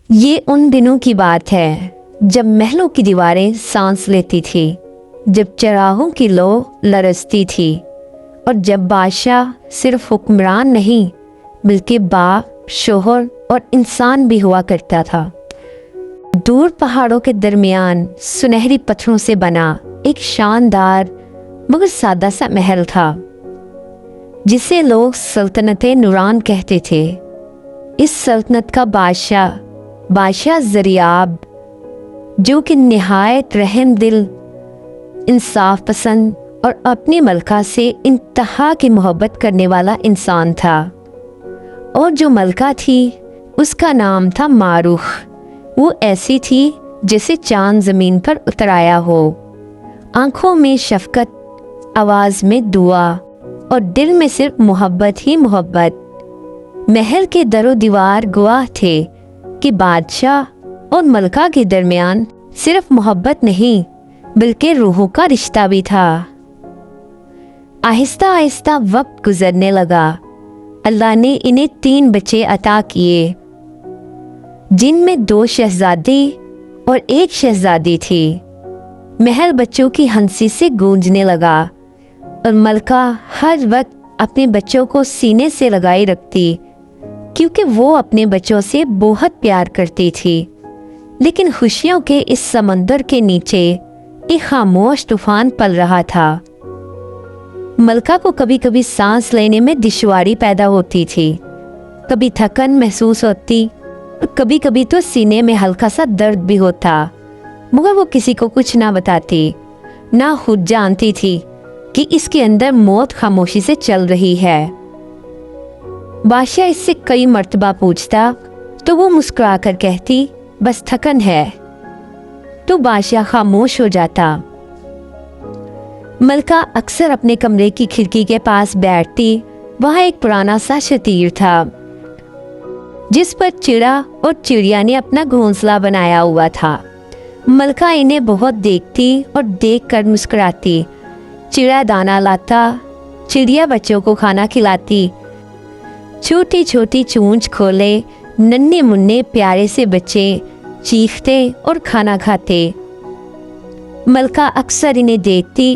یہ ان دنوں کی بات ہے جب محلوں کی دیواریں سانس لیتی تھی، جب چراغوں کی لو لرزتی تھی، اور جب بادشاہ صرف حکمران نہیں بلکہ باپ، شوہر اور انسان بھی ہوا کرتا تھا۔ دور پہاڑوں کے درمیان سنہری پتھروں سے بنا ایک شاندار مگر سادہ سا محل تھا، جسے لوگ سلطنت نوران کہتے تھے۔ اس سلطنت کا بادشاہ زریاب، جو کہ نہایت رحم دل، انصاف پسند اور اپنی ملکہ سے انتہا کی محبت کرنے والا انسان تھا، اور جو ملکہ تھی اس کا نام تھا ماروخ۔ وہ ایسی تھی جیسے چاند زمین پر اتر آیا ہو، آنکھوں میں شفقت، آواز میں دعا اور دل میں صرف محبت ہی محبت۔ محل کے در و دیوار گواہ تھے کہ بادشاہ اور ملکہ کے درمیان صرف محبت نہیں بلکہ روحوں کا رشتہ بھی تھا۔ آہستہ آہستہ وقت گزرنے لگا۔ اللہ نے انہیں 3 بچے عطا کیے، جن میں 2 شہزادے اور 1 شہزادی تھی۔ محل بچوں کی ہنسی سے گونجنے لگا، اور ملکہ ہر وقت اپنے بچوں کو سینے سے لگائی رکھتی، کیونکہ وہ اپنے بچوں سے بہت پیار کرتی تھی۔ لیکن خوشیوں کے اس سمندر کے نیچے ایک خاموش طوفان پل رہا تھا۔ ملکہ کو کبھی کبھی سانس لینے میں دشواری پیدا ہوتی تھی، کبھی تھکن محسوس ہوتی، کبھی کبھی تو سینے میں ہلکا سا درد بھی ہوتا، مگر وہ کسی کو کچھ نہ بتاتی، نہ خود جانتی تھی کہ اس کے اندر موت خاموشی سے چل رہی ہے۔ بادشاہ اس سے کئی مرتبہ پوچھتا تو وہ مسکرا کر کہتی بس تھکن ہے، تو بادشاہ خاموش ہو جاتا۔ ملکہ اکثر اپنے کمرے کی کھڑکی کے پاس بیٹھتی۔ وہاں ایک پرانا سا شتیر تھا جس پر چڑا اور چڑیا نے اپنا گھونسلہ بنایا ہوا تھا۔ ملکہ انہیں بہت دیکھتی اور دیکھ کر مسکراتی۔ چڑا دانا لاتا، چڑیا بچوں کو کھانا کھلاتی، چھوٹی چھوٹی چونچ کھولے ننھے منھے پیارے سے بچے چیختے اور کھانا کھاتے۔ ملکہ اکثر انہیں دیکھتی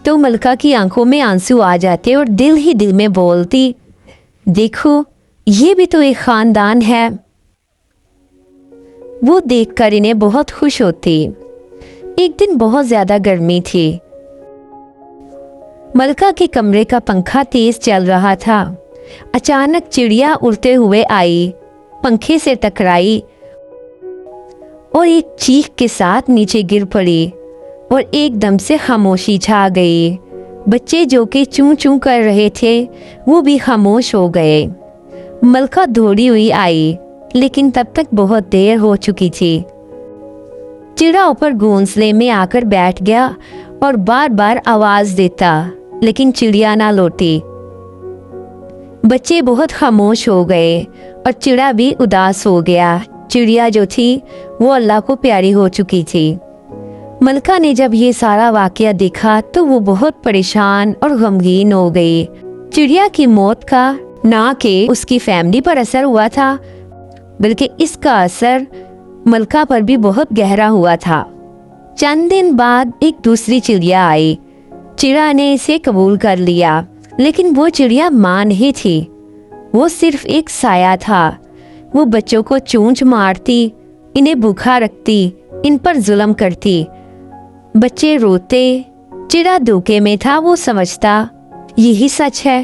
تو ملکہ کی آنکھوں میں آنسو آ جاتے اور دل ہی دل میں بولتی، دیکھو یہ بھی تو ایک خاندان ہے۔ وہ دیکھ کر انہیں بہت خوش ہوتی۔ ایک دن بہت زیادہ گرمی تھی۔ ملکہ کے کمرے کا پنکھا تیز چل رہا تھا۔ اچانک چڑیا اڑتے ہوئے آئی، پنکھے سے ٹکرائی اور ایک چیخ کے ساتھ نیچے گر پڑی، اور ایک دم سے خاموشی چھا گئی۔ بچے جو کہ چوں چوں کر رہے تھے وہ بھی خاموش ہو گئے۔ ملکہ دوڑی ہوئی آئی، لیکن تب تک بہت دیر ہو چکی تھی۔ چڑا اوپر گھونسلے میں آ کر بیٹھ گیا اور بار بار آواز دیتا، لیکن چڑیا نہ لوٹی۔ بچے بہت خاموش ہو گئے اور چڑا بھی اداس ہو گیا۔ چڑیا جو تھی وہ اللہ کو پیاری ہو چکی تھی۔ ملکہ نے جب یہ سارا واقعہ دیکھا تو وہ بہت پریشان اور غمگین ہو گئی۔ چڑیا کی موت کا نہ کہ اس کی فیملی پر اثر ہوا تھا، بلکہ اس کا اثر ملکہ پر بھی بہت گہرا ہوا تھا۔ چند دن بعد ایک دوسری چڑیا آئی۔ چڑیا نے اسے قبول کر لیا، لیکن وہ چڑیا ماں نہیں تھی، وہ صرف ایک سایہ تھا۔ وہ بچوں کو چونچ مارتی، انہیں بھوکا رکھتی، ان پر ظلم کرتی۔ بچے روتے، چڑیا دھوکے میں تھا، وہ سمجھتا یہی سچ ہے۔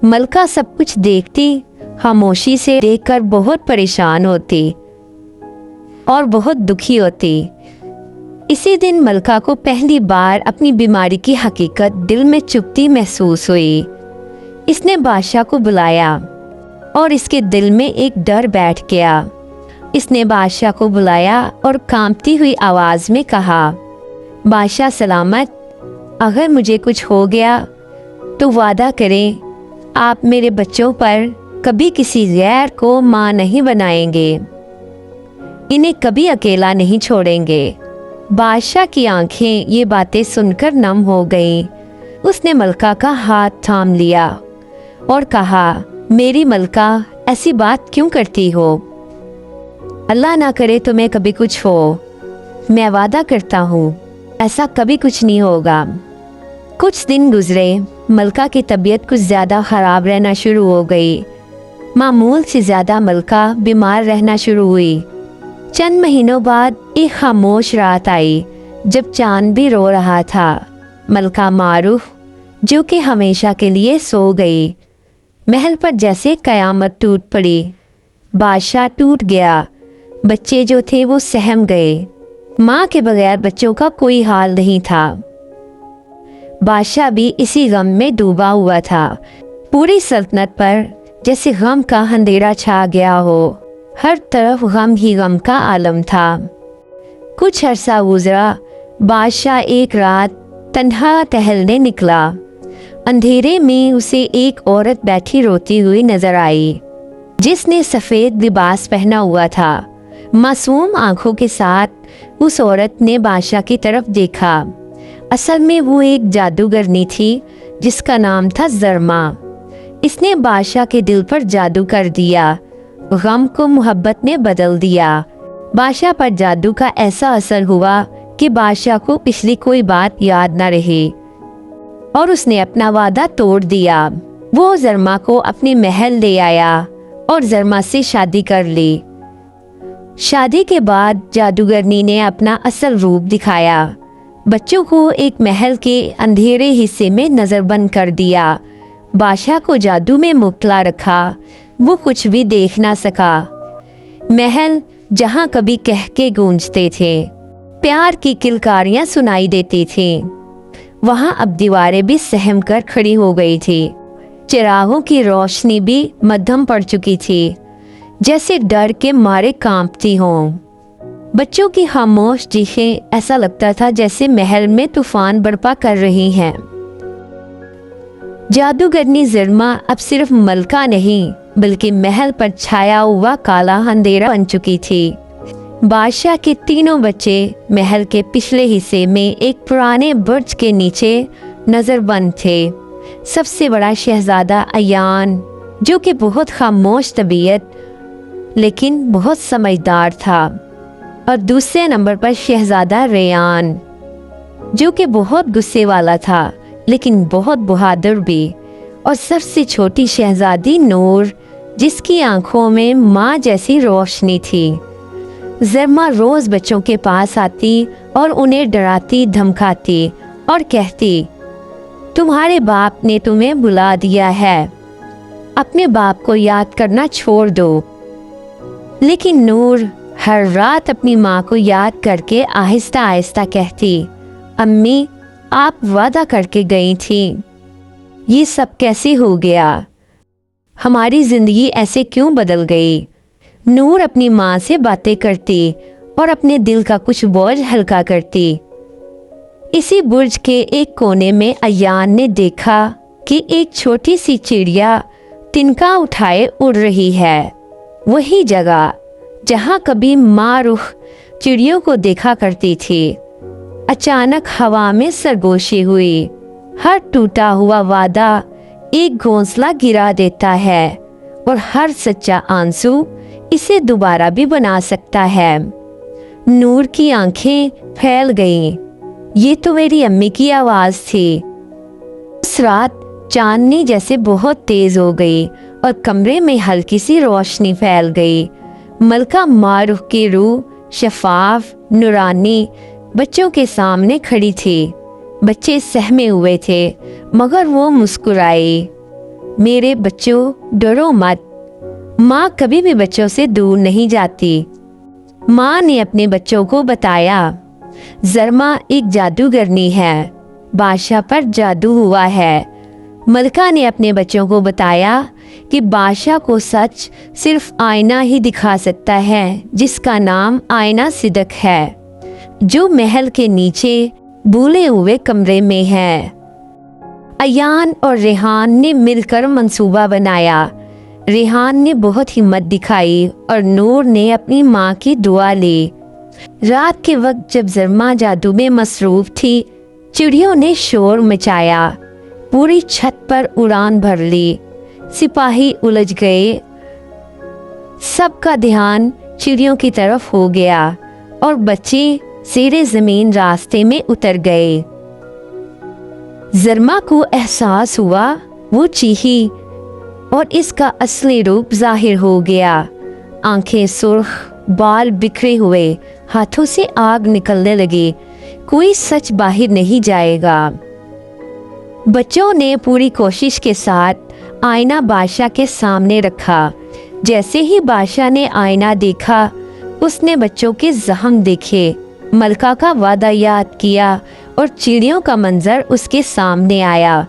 ملکہ سب کچھ دیکھتی، خاموشی سے دیکھ کر بہت پریشان ہوتی اور بہت دکھی ہوتی۔ اسی دن ملکہ کو پہلی بار اپنی بیماری کی حقیقت دل میں چبھتی محسوس ہوئی۔ اس نے بادشاہ کو بلایا اور اس کے دل میں ایک ڈر بیٹھ گیا۔ اس نے بادشاہ کو بلایا اور کانپتی ہوئی آواز میں کہا، بادشاہ سلامت، اگر مجھے کچھ ہو گیا تو وعدہ کریں آپ میرے بچوں پر کبھی کسی غیر کو ماں نہیں بنائیں گے، انہیں کبھی اکیلا نہیں چھوڑیں گے۔ بادشاہ کی آنکھیں یہ باتیں سن کر نم ہو گئیں۔ اس نے ملکہ کا ہاتھ تھام لیا اور کہا، میری ملکہ ایسی بات کیوں کرتی ہو؟ अल्लाह ना करे तुम्हें कभी कुछ हो। मैं वादा करता हूँ ऐसा कभी कुछ नहीं होगा। कुछ दिन गुजरे। मलका की तबीयत कुछ ज़्यादा ख़राब रहना शुरू हो गई। मामूल से ज़्यादा मलका बीमार रहना शुरू हुई। चंद महीनों बाद एक खामोश रात आई जब चांद भी रो रहा था। मलका मारूफ जो कि हमेशा के लिए सो गई। महल पर जैसे कयामत टूट पड़ी। बादशाह टूट गया। बच्चे जो थे वो सहम गए। माँ के बगैर बच्चों का कोई हाल नहीं था। बादशाह भी इसी गम में डूबा हुआ था। पूरी सल्तनत पर जैसे गम का अंधेरा छा गया हो। हर तरफ गम ही गम का आलम था। कुछ अरसा गुजरा। बादशाह एक रात तन्हा टहलने निकला। अंधेरे में उसे एक औरत बैठी रोती हुई नजर आई जिसने सफ़ेद लिबास पहना हुआ था। मासूम आंखों के साथ उस औरत ने बादशाह की तरफ देखा। असल में वो एक जादूगरनी थी जिसका नाम था ज़रमा। इसने बादशाह के दिल पर जादू कर दिया। गम को मोहब्बत में बदल दिया। बादशाह पर जादू का ऐसा असर हुआ कि बादशाह को पिछली कोई बात याद न रही और उसने अपना वादा तोड़ दिया। वो ज़रमा को अपने महल ले आया और ज़रमा से शादी कर ली। शादी के बाद जादूगरनी ने अपना असल रूप दिखाया। बच्चों को एक महल के अंधेरे हिस्से में नज़रबंद कर दिया। बादशाह को जादू में मुब्तला रखा। वो कुछ भी देख ना सका। महल जहाँ कभी कहके गूंजते थे, प्यार की किलकारियाँ सुनाई देती थी, वहाँ अब दीवारें भी सहम कर खड़ी हो गई थी। चिरागों की रोशनी भी मध्यम पड़ चुकी थी, जैसे डर के मारे कांपती हों। बच्चों की खामोश चीखें ऐसा लगता था जैसे महल में तूफान बर्पा कर रही हैं। जादूगरनी ज़रमा अब सिर्फ मलका नहीं बल्कि महल पर छाया हुआ काला अंधेरा बन चुकी थी। बादशाह के तीनों बच्चे महल के पिछले हिस्से में एक पुराने बुर्ज के नीचे नज़रबंद थे। सबसे बड़ा शहजादा अयान, जो कि बहुत खामोश तबीयत लेकिन बहुत समझदार था, और दूसरे नंबर पर शहजादा रेयान, जो कि बहुत गुस्से वाला था लेकिन बहुत बहादुर भी, और सबसे छोटी शहजादी नूर, जिसकी आंखों में माँ जैसी रोशनी थी। ज़रमा रोज़ बच्चों के पास आती और उन्हें डराती धमकाती और कहती, तुम्हारे बाप ने तुम्हें बुला दिया है, अपने बाप को याद करना छोड़ दो। लेकिन नूर हर रात अपनी माँ को याद करके आहिस्ता आहिस्ता कहती, अम्मी आप वादा करके गई थी, ये सब कैसे हो गया? हमारी ज़िंदगी ऐसे क्यों बदल गई? नूर अपनी माँ से बातें करती और अपने दिल का कुछ बोझ हल्का करती। इसी बुर्ज के एक कोने में अयान ने देखा कि एक छोटी सी चिड़िया तिनका उठाए उड़ रही है। वही जगह जहाँ कभी माँ रुख चिड़ियों को देखा करती थी। अचानक हवा में सरगोशी हुई। हर टूटा हुआ वादा एक घोंसला गिरा देता है और हर सच्चा आंसू इसे दोबारा भी बना सकता है। नूर की आंखें फैल गईं। ये तो मेरी अम्मी की आवाज़ थी। उस रात चांदनी जैसे बहुत तेज हो गई और कमरे में हल्की सी रोशनी फैल गई। मलका मारूफ की रूह शफाफ नूरानी बच्चों के सामने खड़ी थी। बच्चे सहमे हुए थे मगर वो मुस्कुराई। मेरे बच्चों डरो मत, माँ कभी भी बच्चों से दूर नहीं जाती। माँ ने अपने बच्चों को बताया, ज़रमा एक जादूगरनी है, बादशाह पर जादू हुआ है। मलका ने अपने बच्चों को बताया कि बादशाह को सच सिर्फ आईना ही दिखा सकता है, जिसका नाम आईना सिदक है, जो महल के नीचे भूले हुए कमरे में है। अयान और रेहान ने मिलकर मंसूबा बनाया। रेहान ने बहुत हिम्मत दिखाई और नूर ने अपनी माँ की दुआ ली। रात के वक्त जब ज़रमा जादू में मसरूफ थी, चिड़ियों ने शोर मचाया, पूरी छत पर उड़ान भर ली। सिपाही उलझ गए। सबका ध्यान चिड़ियों की तरफ हो गया और बच्चे ज़ेरे ज़मीन रास्ते में उतर गए। ज़रमा को एहसास हुआ, वो चीखी और इसका असली रूप जाहिर हो गया। आंखें सुर्ख, बाल बिखरे हुए, हाथों से आग निकलने लगी। कोई सच बाहर नहीं जाएगा। बच्चों ने पूरी कोशिश के साथ आईना बादशाह के सामने रखा। जैसे ही बादशाह ने आईना देखा, उसने बच्चों के जख्म देखे, मलका का वादा याद किया और चिड़ियों का मंजर उसके सामने आया।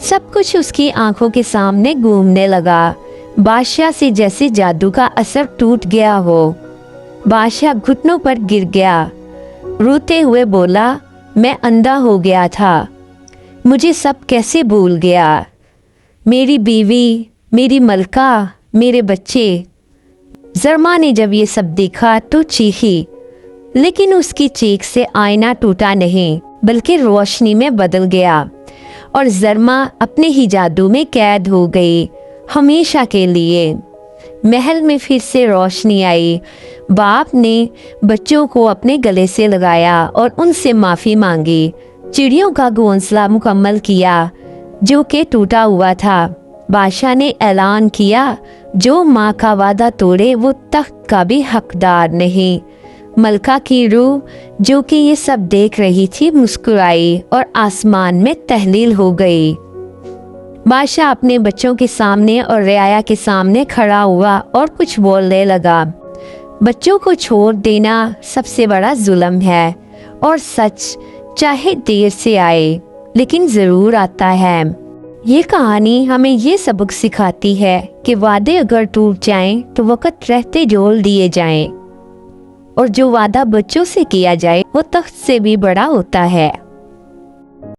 सब कुछ उसकी आंखों के सामने घूमने लगा। बादशाह से जैसे जादू का असर टूट गया हो। बादशाह घुटनों पर गिर गया, रोते हुए बोला, मैं अंधा हो गया था, मुझे सब कैसे भूल गया, मेरी बीवी, मेरी मलका, मेरे बच्चे। ज़रमा ने जब ये सब देखा तो चीखी, लेकिन उसकी चीख से आईना टूटा नहीं बल्कि रोशनी में बदल गया और ज़रमा अपने ही जादू में कैद हो गई, हमेशा के लिए। महल में फिर से रोशनी आई। बाप ने बच्चों को अपने गले से लगाया और उनसे माफ़ी मांगी। चिड़ियों का घोंसला मुकम्मल किया जो कि टूटा हुआ था। बादशाह ने ऐलान किया, जो माँ का वादा तोड़े वो तख्त का भी हकदार नहीं। मलका की रूह जो कि ये सब देख रही थी मुस्कुराई और आसमान में तहलील हो गई। बादशाह अपने बच्चों के सामने और रियाया के सामने खड़ा हुआ और कुछ बोलने लगा। बच्चों को छोड़ देना सबसे बड़ा जुल्म है और सच चाहे देर से आए लेकिन ज़रूर आता है। ये कहानी हमें ये सबक सिखाती है कि वादे अगर टूट जाएं तो वक़्त रहते जोड़ दिए जाएं और जो वादा बच्चों से किया जाए वो तख्त से भी बड़ा होता है।